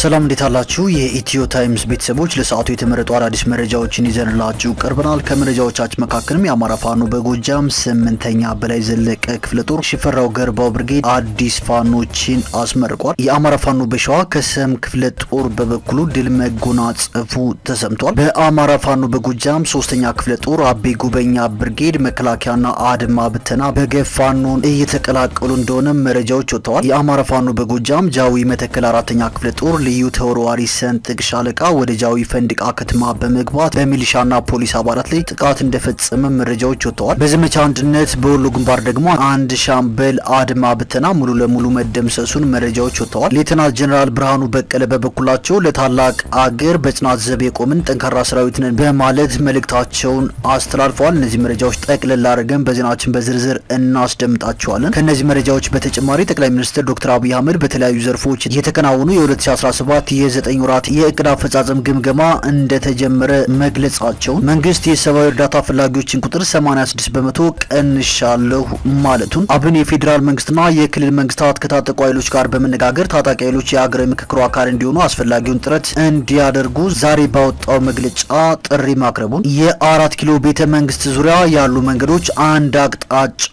ሰላም እንዴት አላችሁ? የኢትዮ ታይምስ ቤተሰቦች ለሰዓቱ የተመረጡ አዳዲስ መረጃዎችን ይዘንላችሁ ቀርበናል። ከመረጃዎቻችን መካከልም የአማራ ፋኖ በጎጃም 8ኛ በላይ ዘለቀ ክፍለ ጦር ሽፈራው ገርባው ብርጌድ አዲስ ፋኖችን አስመርቋል። የአማራ ፋኖ በሸዋ ከሰም ክፍለ ጦር በበኩሉ ድል መጎናጸፉ ተሰምቷል። በአማራ ፋኖ በጎጃም 3ኛ ክፍለ ጦር አቤ ጉበኛ ብርጌድ መከላከያና አድማ ብተና በገፍ ፋኖን እየተቀላቀሉ እንደሆነ መረጃዎች ወጥተዋል። የአማራ ፋኖ በጎጃም ጃዊ መተከል 4ኛ ክፍለ ጦር ልዩ ተወርዋሪ ሰንጥቅ ሻለቃ ወደ ጃዊ ፈንድቃ ከተማ በመግባት በሚሊሻና ፖሊስ አባላት ላይ ጥቃት እንደፈጸመ መረጃዎች ወጥተዋል። በዘመቻ አንድነት በወሎ ግንባር ደግሞ አንድ ሻምበል አድማ ብተና ሙሉ ለሙሉ መደምሰሱን መረጃዎች ወጥተዋል። ሌተናል ጀነራል ብርሃኑ በቀለ በበኩላቸው ለታላቅ አገር በጽናት ዘብ የቆምን ጠንካራ ሰራዊት ነን በማለት መልእክታቸውን አስተላልፈዋል። እነዚህ መረጃዎች ጠቅለል አድርገን በዜናችን በዝርዝር እናስደምጣቸዋለን። ከነዚህ መረጃዎች በተጨማሪ ጠቅላይ ሚኒስትር ዶክተር አብይ አህመድ በተለያዩ ዘርፎች የተከናወኑ የ2017 የ9 ወራት የእቅድ አፈጻጸም ግምገማ እንደተጀመረ መግለጻቸውን፣ መንግስት የሰብአዊ እርዳታ ፈላጊዎችን ቁጥር 86 በመቶ ቀንሻለሁ ማለቱን፣ አብን የፌዴራል መንግስትና የክልል መንግስታት ከታጠቁ ኃይሎች ጋር በመነጋገር ታጣቂ ኃይሎች የሀገራዊ ምክክሩ አካል እንዲሆኑ አስፈላጊውን ጥረት እንዲያደርጉ ዛሬ ባወጣው መግለጫ ጥሪ ማቅረቡን፣ የ4 ኪሎ ቤተ መንግስት ዙሪያ ያሉ መንገዶች አንድ አቅጣጫ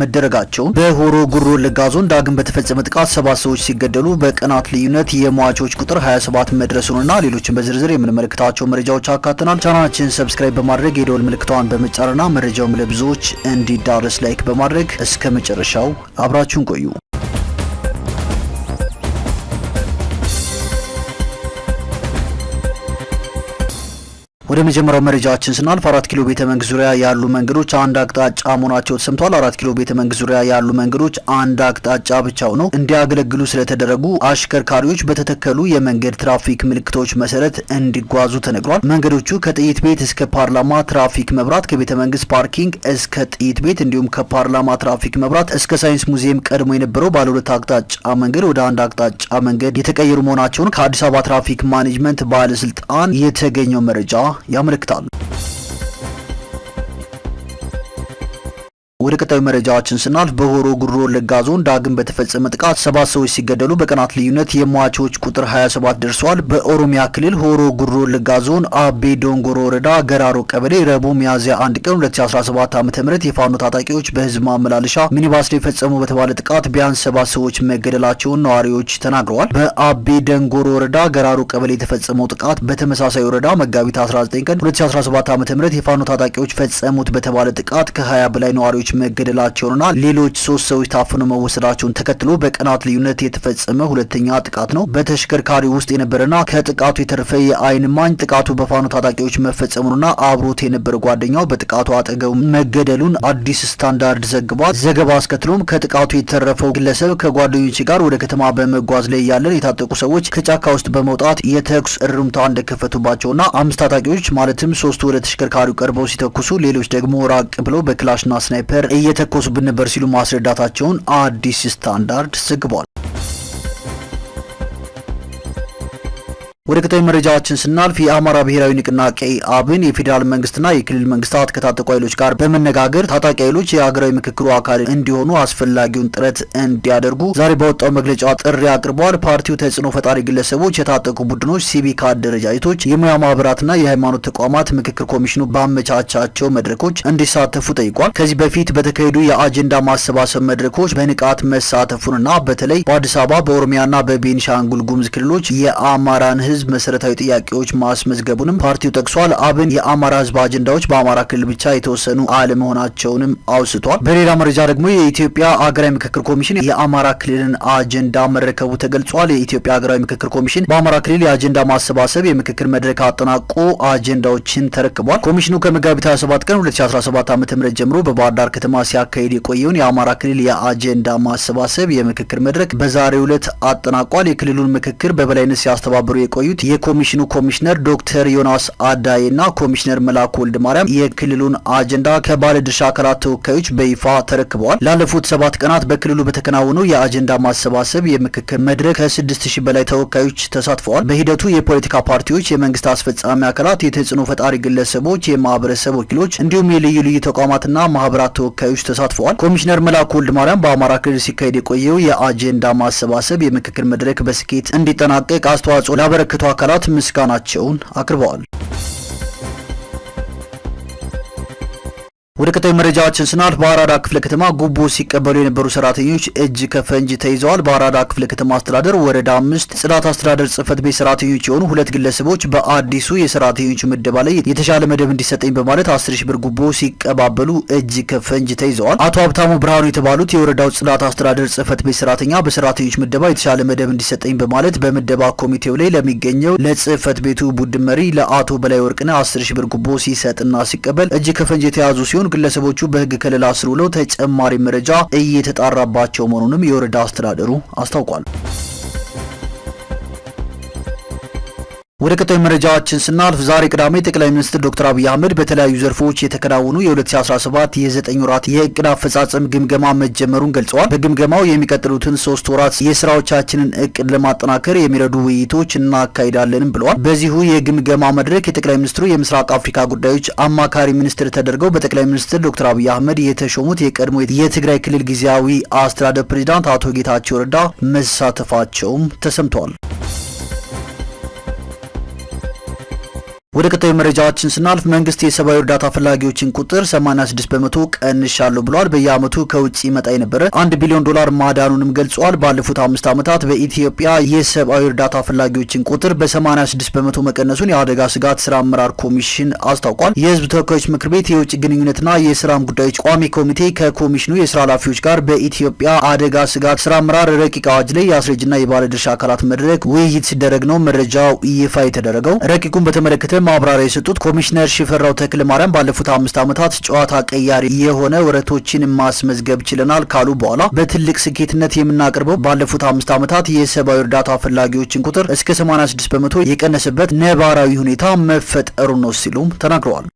መደረጋቸውን፣ በሆሮ ጉሮ ወለጋ ዞን ዳግም በተፈጸመ ጥቃት 7 ሰዎች ሲገደሉ በቀናት ልዩነት የሟቾች ቁጥር 27 መድረሱንና ሌሎችን በዝርዝር የምንመለከታቸው መረጃዎች አካተናል። ቻናላችንን ሰብስክራይብ በማድረግ የደወል ምልክቷን በመጫንና መረጃውም ለብዙዎች እንዲዳረስ ላይክ በማድረግ እስከ መጨረሻው አብራችሁን ቆዩ። ወደ መጀመሪያው መረጃችን ስናልፍ 4 ኪሎ ቤተ መንግስት ዙሪያ ያሉ መንገዶች አንድ አቅጣጫ መሆናቸው ተሰምቷል። 4 ኪሎ ቤተ መንግስት ዙሪያ ያሉ መንገዶች አንድ አቅጣጫ ብቻ ሆነው እንዲያገለግሉ ስለተደረጉ አሽከርካሪዎች በተተከሉ የመንገድ ትራፊክ ምልክቶች መሰረት እንዲጓዙ ተነግሯል። መንገዶቹ ከጥይት ቤት እስከ ፓርላማ ትራፊክ መብራት፣ ከቤተ መንግስት ፓርኪንግ እስከ ጥይት ቤት እንዲሁም ከፓርላማ ትራፊክ መብራት እስከ ሳይንስ ሙዚየም ቀድሞ የነበረው ባለ 2 አቅጣጫ መንገድ ወደ አንድ አቅጣጫ መንገድ የተቀየሩ መሆናቸውን ከአዲስ አበባ ትራፊክ ማኔጅመንት ባለስልጣን የተገኘው መረጃ ያመለክታል። ወደ ቀጣዩ መረጃችን ስናልፍ በሆሮ ጉሮ ወለጋ ዞን ዳግም በተፈጸመ ጥቃት 7 ሰዎች ሲገደሉ በቀናት ልዩነት የሟቾች ቁጥር 27 ደርሷል። በኦሮሚያ ክልል ሆሮ ጉሮ ወለጋ ዞን አቤ ዶንጎሮ ወረዳ ገራሮ ቀበሌ ረቡዕ ሚያዝያ 1 ቀን 2017 ዓ.ም የፋኖ ታጣቂዎች በህዝብ ማመላለሻ ሚኒባስ ላይ ፈጸሙ በተባለ ጥቃት ቢያንስ 7 ሰዎች መገደላቸውን ነዋሪዎች ተናግረዋል። በአቤ ደንጎሮ ወረዳ ገራሮ ቀበሌ የተፈጸመው ጥቃት በተመሳሳይ ወረዳ መጋቢት 19 ቀን 2017 ዓ.ም የፋኖ ታጣቂዎች ፈጸሙት በተባለ ጥቃት ከ20 በላይ ነዋሪዎች መገደላቸውንና ሌሎች 3 ሰዎች ታፍነው መወሰዳቸውን ተከትሎ በቀናት ልዩነት የተፈጸመ ሁለተኛ ጥቃት ነው። በተሽከርካሪ ውስጥ የነበረና ከጥቃቱ የተረፈ የአይን ማኝ ጥቃቱ በፋኖ ታጣቂዎች መፈጸሙንና አብሮት የነበረ ጓደኛው በጥቃቱ አጠገቡ መገደሉን አዲስ ስታንዳርድ ዘግቧል። ዘገባ አስከትሎም ከጥቃቱ የተረፈው ግለሰብ ከጓደኞች ጋር ወደ ከተማ በመጓዝ ላይ ያለን የታጠቁ ሰዎች ከጫካ ውስጥ በመውጣት የተኩስ እርምታ እንደከፈቱባቸውና 5 ታጣቂዎች ማለትም 3 ወደ ተሽከርካሪው ቀርበው ሲተኩሱ ሌሎች ደግሞ ራቅ ብለው በክላሽና ስናይፐር እየተኮሱብን ነበር ሲሉ ማስረዳታቸውን አዲስ ስታንዳርድ ዘግቧል። ወደ ቀጣዩ መረጃችን ስናልፍ የአማራ ብሔራዊ ንቅናቄ አብን የፌዴራል መንግስትና የክልል መንግስታት ከታጠቁ ኃይሎች ጋር በመነጋገር ታጣቂ ኃይሎች የሀገራዊ ምክክሩ አካል እንዲሆኑ አስፈላጊውን ጥረት እንዲያደርጉ ዛሬ ባወጣው መግለጫ ጥሪ አቅርቧል። ፓርቲው ተጽዕኖ ፈጣሪ ግለሰቦች፣ የታጠቁ ቡድኖች፣ ሲቪክ አደረጃጀቶች፣ የሙያ ማህበራትና የሃይማኖት ተቋማት ምክክር ኮሚሽኑ ባመቻቻቸው መድረኮች እንዲሳተፉ ጠይቋል። ከዚህ በፊት በተካሄዱ የአጀንዳ ማሰባሰብ መድረኮች በንቃት መሳተፉንና በተለይ በአዲስ አበባ በኦሮሚያና በቤኒሻንጉል ጉሙዝ ክልሎች የአማራን ህዝብ መሰረታዊ ጥያቄዎች ማስመዝገቡንም ፓርቲው ጠቅሷል። አብን የአማራ ህዝብ አጀንዳዎች በአማራ ክልል ብቻ የተወሰኑ አለመሆናቸውንም አውስቷል። በሌላ መረጃ ደግሞ የኢትዮጵያ ሀገራዊ ምክክር ኮሚሽን የአማራ ክልልን አጀንዳ መረከቡ ተገልጿል። የኢትዮጵያ ሀገራዊ ምክክር ኮሚሽን በአማራ ክልል የአጀንዳ ማሰባሰብ የምክክር መድረክ አጠናቆ አጀንዳዎችን ተረክቧል። ኮሚሽኑ ከመጋቢት 27 ቀን 2017 ዓ.ም ጀምሮ በባህር ዳር ከተማ ሲያካሂድ የቆየውን የአማራ ክልል የአጀንዳ ማሰባሰብ የምክክር መድረክ በዛሬው ዕለት አጠናቋል። የክልሉን ምክክር በበላይነት ሲያስተባብሩ የቆዩት ያሳዩት የኮሚሽኑ ኮሚሽነር ዶክተር ዮናስ አዳይና ኮሚሽነር መላኩ ወልደማርያም የክልሉን አጀንዳ ከባለድርሻ አካላት ተወካዮች በይፋ ተረክበዋል። ላለፉት 7 ቀናት በክልሉ በተከናወነው የአጀንዳ ማሰባሰብ የምክክር መድረክ ከ6000 በላይ ተወካዮች ተሳትፈዋል። በሂደቱ የፖለቲካ ፓርቲዎች፣ የመንግስት አስፈጻሚ አካላት፣ የተጽዕኖ ፈጣሪ ግለሰቦች፣ የማህበረሰብ ወኪሎች እንዲሁም የልዩ ልዩ ተቋማትና ማህበራት ተወካዮች ተሳትፈዋል። ኮሚሽነር መላኩ ወልደማርያም በአማራ ክልል ሲካሄድ የቆየው የአጀንዳ ማሰባሰብ የምክክር መድረክ በስኬት እንዲጠናቀቅ አስተዋጽኦ ላበረከቱ አካላት ምስጋናቸውን አቅርበዋል። ወደ ቀጣዩ መረጃችን ስናልፍ በአራዳ ክፍለ ከተማ ጉቦ ሲቀበሉ የነበሩ ሰራተኞች እጅ ከፈንጅ ተይዘዋል። በአራዳ ክፍለ ከተማ አስተዳደር ወረዳ 5 ጽዳት አስተዳደር ጽህፈት ቤት ሰራተኞች የሆኑ 2 ግለሰቦች በአዲሱ የሰራተኞች ምደባ ላይ የተሻለ መደብ እንዲሰጠኝ በማለት 10,000 ብር ጉቦ ሲቀባበሉ እጅ ከፈንጅ ተይዘዋል። አቶ ሀብታሙ ብርሃኑ የተባሉት የወረዳው ጽዳት አስተዳደር ጽህፈት ቤት ሰራተኛ በሰራተኞች ምደባ የተሻለ መደብ እንዲሰጠኝ በማለት በምደባ ኮሚቴው ላይ ለሚገኘው ለጽህፈት ቤቱ ቡድን መሪ ለአቶ በላይ ወርቅነህ 10,000 ብር ጉቦ ሲሰጥና ሲቀበል እጅ ከፈንጅ የተያዙ ሲሆን ግለሰቦቹ በህግ ከለላ ስር ውለው ተጨማሪ መረጃ እየተጣራባቸው መሆኑንም የወረዳ አስተዳደሩ አስታውቋል። ወደ ቀጣዩ መረጃችን ስናልፍ ዛሬ ቅዳሜ ጠቅላይ ሚኒስትር ዶክተር አብይ አህመድ በተለያዩ ዘርፎች የተከናወኑ የ2017 የ9 ወራት የእቅድ አፈጻጸም ግምገማ መጀመሩን ገልጸዋል። በግምገማው የሚቀጥሉትን 3 ወራት የስራዎቻችንን እቅድ ለማጠናከር የሚረዱ ውይይቶች እናካሂዳለንም ብለዋል። በዚሁ የግምገማ መድረክ የጠቅላይ ሚኒስትሩ የምስራቅ አፍሪካ ጉዳዮች አማካሪ ሚኒስትር ተደርገው በጠቅላይ ሚኒስትር ዶክተር አብይ አህመድ የተሾሙት የቀድሞ የትግራይ ክልል ጊዜያዊ አስተዳደር ፕሬዝዳንት አቶ ጌታቸው ረዳ መሳተፋቸውም ተሰምተዋል። ወደ ቀጣዩ መረጃችን ስናልፍ መንግስት የሰብአዊ እርዳታ ፈላጊዎችን ቁጥር 86 በመቶ ቀንሻለሁ ብሏል። በየአመቱ ከውጭ ይመጣ የነበረ $1 ቢሊዮን ማዳኑንም ገልጿል። ባለፉት 5 ዓመታት በኢትዮጵያ የሰብአዊ እርዳታ ፈላጊዎችን ቁጥር በ86 በመቶ መቀነሱን የአደጋ ስጋት ስራ አመራር ኮሚሽን አስታውቋል። የህዝብ ተወካዮች ምክር ቤት የውጭ ግንኙነትና የሰላም ጉዳዮች ቋሚ ኮሚቴ ከኮሚሽኑ የስራ ኃላፊዎች ጋር በኢትዮጵያ አደጋ ስጋት ስራ አመራር ረቂቅ አዋጅ ላይ የአስረጅና የባለድርሻ አካላት መድረክ ውይይት ሲደረግ ነው መረጃው ይፋ የተደረገው። ረቂቁን በተመለከተ ማብራሪያ የሰጡት ኮሚሽነር ሽፈራው ተክለ ማርያም ባለፉት 5 ዓመታት ጨዋታ ቀያሪ የሆነ ወረቶችን ማስመዝገብ ችለናል ካሉ በኋላ በትልቅ ስኬትነት የምናቀርበው ባለፉት 5 ዓመታት የሰብአዊ እርዳታ ፈላጊዎችን ቁጥር እስከ 86 በመቶ የቀነሰበት ነባራዊ ሁኔታ መፈጠሩ ነው ሲሉም ተናግረዋል።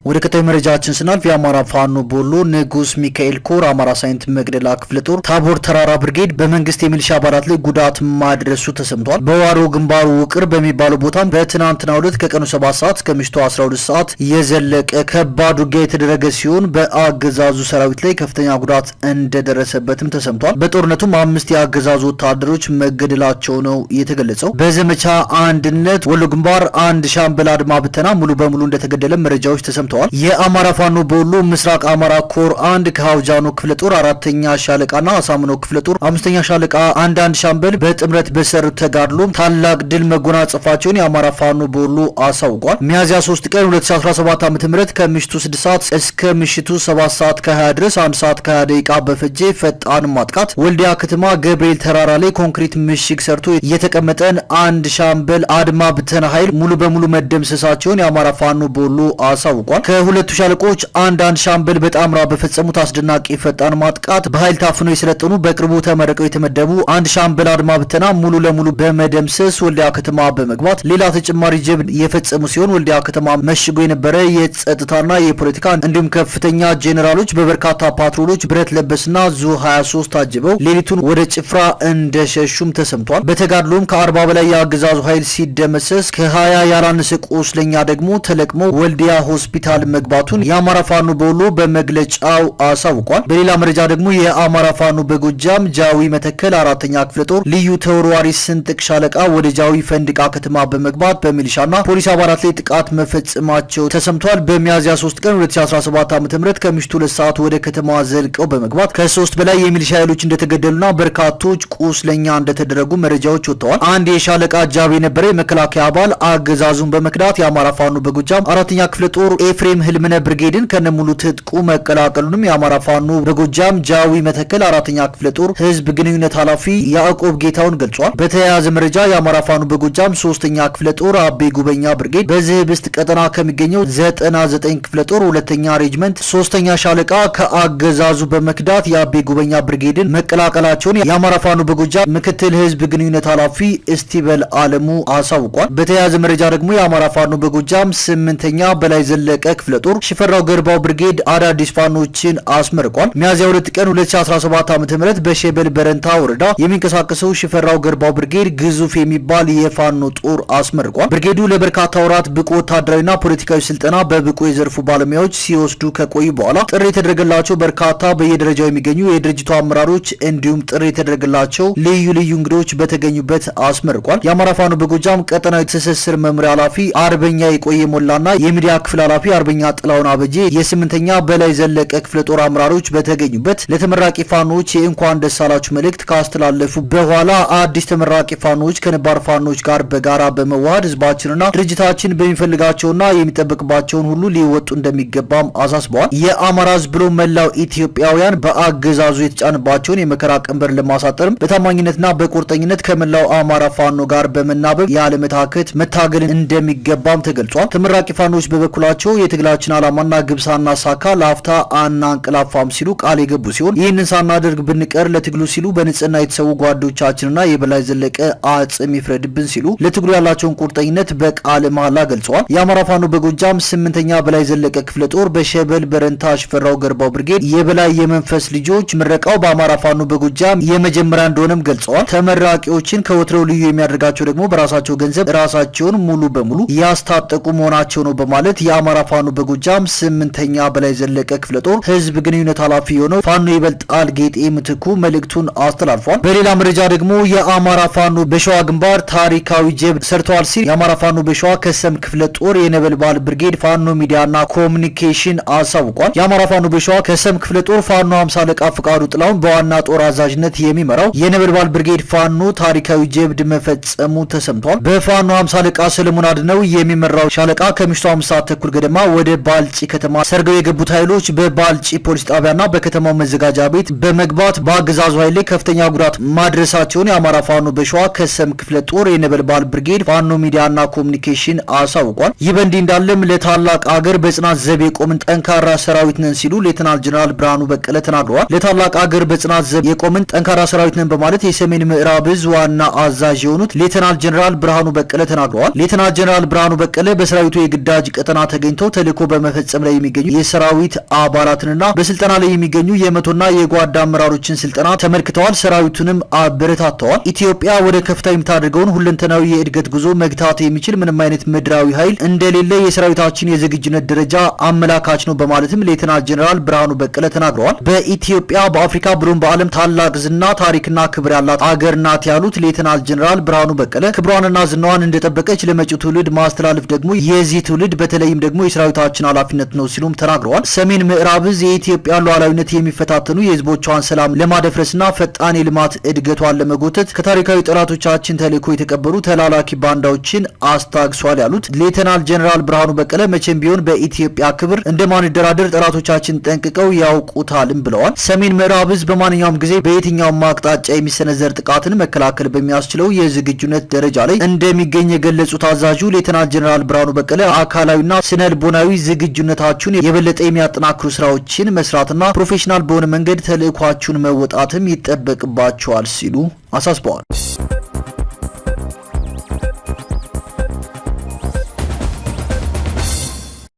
ወደ ቀጣዩ መረጃችን ስናልፍ የአማራ ፋኖ ቦሎ ንጉስ ሚካኤል ኮር አማራ ሳይንት መቅደላ ክፍለ ጦር ታቦር ተራራ ብርጌድ በመንግስት የሚሊሻ አባላት ላይ ጉዳት ማድረሱ ተሰምቷል። በዋሮ ግንባሩ ውቅር በሚባለው ቦታ በትናንትናው ዕለት ከቀኑ 7 ሰዓት እስከ ምሽቱ 12 ሰዓት የዘለቀ ከባድ ውጊያ የተደረገ ሲሆን በአገዛዙ ሰራዊት ላይ ከፍተኛ ጉዳት እንደደረሰበትም ተሰምቷል። በጦርነቱም 5 የአገዛዙ ወታደሮች መገደላቸው ነው የተገለጸው። በዘመቻ አንድነት ወሎ ግንባር አንድ ሻምበል አድማ ብተና ሙሉ በሙሉ እንደተገደለ መረጃዎች ተሰምተዋል። የአማራ ፋኖ በወሎ ምስራቅ አማራ ኮር 1 ከሀውጃኖ ክፍለ ጦር 4ኛ ሻለቃና አሳምኖ ክፍለ ጦር 5ኛ ሻለቃ አንድ ሻምበል በጥምረት በሰሩት ተጋድሎ ታላቅ ድል መጎናጸፋቸውን የአማራ ፋኖ በወሎ አሳውቋል። ሚያዝያ 3 ቀን 2017 ዓ.ም ከምሽቱ 6 ሰዓት እስከ ምሽቱ 7 ሰዓት ከ20 ድረስ 1 ሰዓት ከ20 ደቂቃ በፈጀ ፈጣን ማጥቃት ወልዲያ ከተማ ገብርኤል ተራራ ላይ ኮንክሪት ምሽግ ሰርቶ የተቀመጠን አንድ ሻምበል አድማ ብተና ኃይል ሙሉ በሙሉ መደምሰሳቸውን የአማራ ፋኖ በወሎ አሳውቋል። ከሁለቱ ሻለቆች አንድ ሻምበል በጣምራ በፈጸሙት አስደናቂ ፈጣን ማጥቃት በኃይል ታፍነው የሰለጠኑ በቅርቡ ተመረቀው የተመደቡ አንድ ሻምበል አድማ ብተና ሙሉ ለሙሉ በመደምሰስ ወልዲያ ከተማ በመግባት ሌላ ተጨማሪ ጀብድ የፈጸሙ ሲሆን ወልዲያ ከተማ መሽጎ የነበረ የጸጥታና የፖለቲካ እንዲሁም ከፍተኛ ጄኔራሎች በበርካታ ፓትሮሎች ብረት ለበስና ዙ 23 ታጅበው ሌሊቱን ወደ ጭፍራ እንደሸሹም ተሰምቷል። በተጋድሎም ከ40 በላይ የአገዛዙ ኃይል ሲደመሰስ ከ20 ያላነሰ ቁስለኛ ደግሞ ተለቅሞ ወልዲያ ሆስፒታል መግባቱን የአማራ ፋኖ በወሎ በመግለጫው አሳውቋል። በሌላ መረጃ ደግሞ የአማራ ፋኖ በጎጃም ጃዊ መተከል 4ኛ ክፍለ ጦር ልዩ ተወርዋሪ ስንጥቅ ሻለቃ ወደ ጃዊ ፈንድቃ ከተማ በመግባት በሚሊሻና ፖሊስ አባላት ላይ ጥቃት መፈጸማቸው ተሰምቷል። በሚያዝያ 3 ቀን 2017 ዓ.ም ከምሽቱ 2 ሰዓት ወደ ከተማዋ ዘልቀው በመግባት ከ3 በላይ የሚሊሻ ኃይሎች እንደተገደሉና በርካቶች ቁስለኛ እንደተደረጉ መረጃዎች ወጥተዋል። አንድ የሻለቃ አጃቢ የነበረ የመከላከያ አባል አገዛዙን በመክዳት የአማራ ፋኖ በጎጃም 4ኛ ክፍለ ጦር ኤፍሬም ህልምነ ብርጌድን ከነሙሉ ትጥቁ መቀላቀሉንም የአማራ ፋኖ በጎጃም ጃዊ መተከል 4ኛ ክፍለ ጦር ህዝብ ግንኙነት ኃላፊ ያዕቆብ ጌታውን ገልጿል። በተያያዘ መረጃ የአማራ ፋኖ በጎጃም 3ኛ ክፍለ ጦር አቤ ጉበኛ ብርጌድ በዝህብስት ቀጠና ከሚገኘው 99 ክፍለ ጦር 2ኛ ሬጅመንት 3ኛ ሻለቃ ከአገዛዙ በመክዳት የአቤ ጉበኛ ብርጌድን መቀላቀላቸውን የአማራ ፋኖ በጎጃም ምክትል ህዝብ ግንኙነት ኃላፊ እስቲበል አለሙ አሳውቋል። በተያያዘ መረጃ ደግሞ የአማራ ፋኖ በጎጃም 8ኛ በላይ ዘለቀ ክፍለ ጦር ሽፈራው ገርባው ብርጌድ አዳዲስ ፋኖችን አስመርቋል። ሚያዝያ 2 ቀን 2017 ዓ.ም በሸበል በረንታ ወረዳ የሚንቀሳቀሰው ሽፈራው ገርባው ብርጌድ ግዙፍ የሚባል የፋኖ ጦር አስመርቋል። ብርጌዱ ለበርካታ ወራት ብቁ ወታደራዊና ፖለቲካዊ ስልጠና በብቁ የዘርፉ ባለሙያዎች ሲወስዱ ከቆዩ በኋላ ጥሪ የተደረገላቸው በርካታ በየደረጃው የሚገኙ የድርጅቱ አመራሮች እንዲሁም ጥሪ የተደረገላቸው ልዩ ልዩ እንግዶች በተገኙበት አስመርቋል። የአማራ ፋኖ በጎጃም ቀጠናዊ ትስስር መምሪያ ኃላፊ አርበኛ የቆየ ሞላና የሚዲያ ክፍል ኃላፊ አርበኛ ጥላውን አበጄ የ8ኛ በላይ ዘለቀ ክፍለ ጦር አመራሮች በተገኙበት ለተመራቂ ፋኖች የእንኳን ደስ አላችሁ መልእክት ካስተላለፉ በኋላ አዲስ ተመራቂ ፋኖች ከነባር ፋኖች ጋር በጋራ በመዋሃድ ህዝባችንና ድርጅታችን በሚፈልጋቸውና የሚጠበቅባቸውን ሁሉ ሊወጡ እንደሚገባም አሳስበዋል። የአማራ ህዝብ ብሎ መላው ኢትዮጵያውያን በአገዛዙ የተጫነባቸውን የመከራ ቀንበር ለማሳጠርም በታማኝነትና በቁርጠኝነት ከመላው አማራ ፋኖ ጋር በመናበብ ያለመታከት መታገልን እንደሚገባም ተገልጿል። ተመራቂ ፋኖች በበኩላቸው የትግላችን ዓላማና ግብ ሳናሳካ ለአፍታ አናንቀላፋም ሲሉ ቃል የገቡ ሲሆን ይህንን ሳናደርግ ብንቀር ለትግሉ ሲሉ በንጽህና የተሰዉ ጓዶቻችንና የበላይ ዘለቀ አጽም ይፍረድብን ሲሉ ለትግሉ ያላቸውን ቁርጠኝነት በቃል መሃላ ገልጸዋል። የአማራ ፋኖ በጎጃም 8ኛ በላይ ዘለቀ ክፍለ ጦር በሸበል በረንታ ሽፈራው ገርባው ብርጌድ የበላይ የመንፈስ ልጆች ምረቃው በአማራ ፋኖ በጎጃም የመጀመሪያ እንደሆነም ገልጸዋል። ተመራቂዎችን ከወትሮው ልዩ የሚያደርጋቸው ደግሞ በራሳቸው ገንዘብ ራሳቸውን ሙሉ በሙሉ ያስታጠቁ መሆናቸው ነው በማለት የአማራ ፋኖ በጎጃም 8ኛ በላይ ዘለቀ ክፍለ ጦር ህዝብ ግንኙነት ኃላፊ የሆነው ፋኖ ይበልጣል ጌጤ ምትኩ መልእክቱን አስተላልፏል። በሌላ መረጃ ደግሞ የአማራ ፋኖ በሸዋ ግንባር ታሪካዊ ጀብድ ሰርተዋል ሲል የአማራ ፋኖ በሸዋ ከሰም ክፍለ ጦር የነበልባል ብርጌድ ፋኖ ሚዲያና ኮሙኒኬሽን አሳውቋል። የአማራ ፋኖ በሸዋ ከሰም ክፍለ ጦር ፋኖ 50 አለቃ ፍቃዱ ጥላውን በዋና ጦር አዛዥነት የሚመራው የነበልባል ብርጌድ ፋኖ ታሪካዊ ጀብድ መፈጸሙ ተሰምቷል። በፋኖ 50 አለቃ ሰለሞን አድነው የሚመራው ሻለቃ ከምሽቱ 5 ሰዓት ተኩል ገደማ ወደ ባልጪ ከተማ ሰርገው የገቡት ኃይሎች በባልጪ ፖሊስ ጣቢያና በከተማው መዘጋጃ ቤት በመግባት በአገዛዙ ኃይል ላይ ከፍተኛ ጉዳት ማድረሳቸውን የአማራ ፋኖ በሸዋ ከሰም ክፍለ ጦር የነበልባል ብርጌድ ፋኖ ሚዲያና ኮሙኒኬሽን አሳውቋል። ይህ በእንዲህ እንዳለም ለታላቅ አገር በጽናት ዘብ የቆምን ጠንካራ ሰራዊት ነን ሲሉ ሌተናል ጀነራል ብርሃኑ በቀለ ተናግረዋል። ለታላቅ አገር በጽናት ዘብ የቆምን ጠንካራ ሰራዊት ነን በማለት የሰሜን ምዕራብ ዕዝ ዋና አዛዥ የሆኑት ሌተናል ጀነራል ብርሃኑ በቀለ ተናግረዋል። ሌተናል ጀነራል ብርሃኑ በቀለ በሰራዊቱ የግዳጅ ቀጠና ተገኝተው ተልዕኮ በመፈጸም ላይ የሚገኙ የሰራዊት አባላትንና በስልጠና ላይ የሚገኙ የመቶና የጓዳ አመራሮችን ስልጠና ተመልክተዋል። ሰራዊቱንም አበረታተዋል። ኢትዮጵያ ወደ ከፍታ የምታደርገውን ሁለንተናዊ የእድገት ጉዞ መግታት የሚችል ምንም አይነት ምድራዊ ኃይል እንደሌለ የሰራዊታችን የዝግጁነት ደረጃ አመላካች ነው በማለትም ሌተናል ጀነራል ብርሃኑ በቀለ ተናግረዋል። በኢትዮጵያ በአፍሪካ ብሎም በዓለም ታላቅ ዝና ታሪክና ክብር ያላት አገር ናት ያሉት ሌተናል ጀነራል ብርሃኑ በቀለ ክብሯንና ዝናዋን እንደጠበቀች ለመጪው ትውልድ ማስተላለፍ ደግሞ የዚህ ትውልድ በተለይም ደግሞ የሰራዊታችን ኃላፊነት ነው ሲሉም ተናግረዋል። ሰሜን ምዕራብ ዕዝ የኢትዮጵያን ሉዓላዊነት የሚፈታተኑ የህዝቦቿን ሰላም ለማደፍረስና ፈጣን የልማት እድገቷን ለመጎተት ከታሪካዊ ጠላቶቻችን ተልዕኮ የተቀበሉ ተላላኪ ባንዳዎችን አስታግሷል ያሉት ሌተናል ጀነራል ብርሃኑ በቀለ መቼም ቢሆን በኢትዮጵያ ክብር እንደማንደራደር ጠላቶቻችን ጠንቅቀው ያውቁታልም ብለዋል። ሰሜን ምዕራብ ዕዝ በማንኛውም ጊዜ በየትኛውም አቅጣጫ የሚሰነዘር ጥቃትን መከላከል በሚያስችለው የዝግጁነት ደረጃ ላይ እንደሚገኝ የገለጹት አዛዡ ሌተናል ጀነራል ብርሃኑ በቀለ አካላዊና ስነ ልቦናዊ ዝግጁነታችሁን የበለጠ የሚያጠናክሩ ስራዎችን መስራትና ፕሮፌሽናል በሆነ መንገድ ተልዕኳችሁን መወጣትም ይጠበቅባቸዋል ሲሉ አሳስበዋል።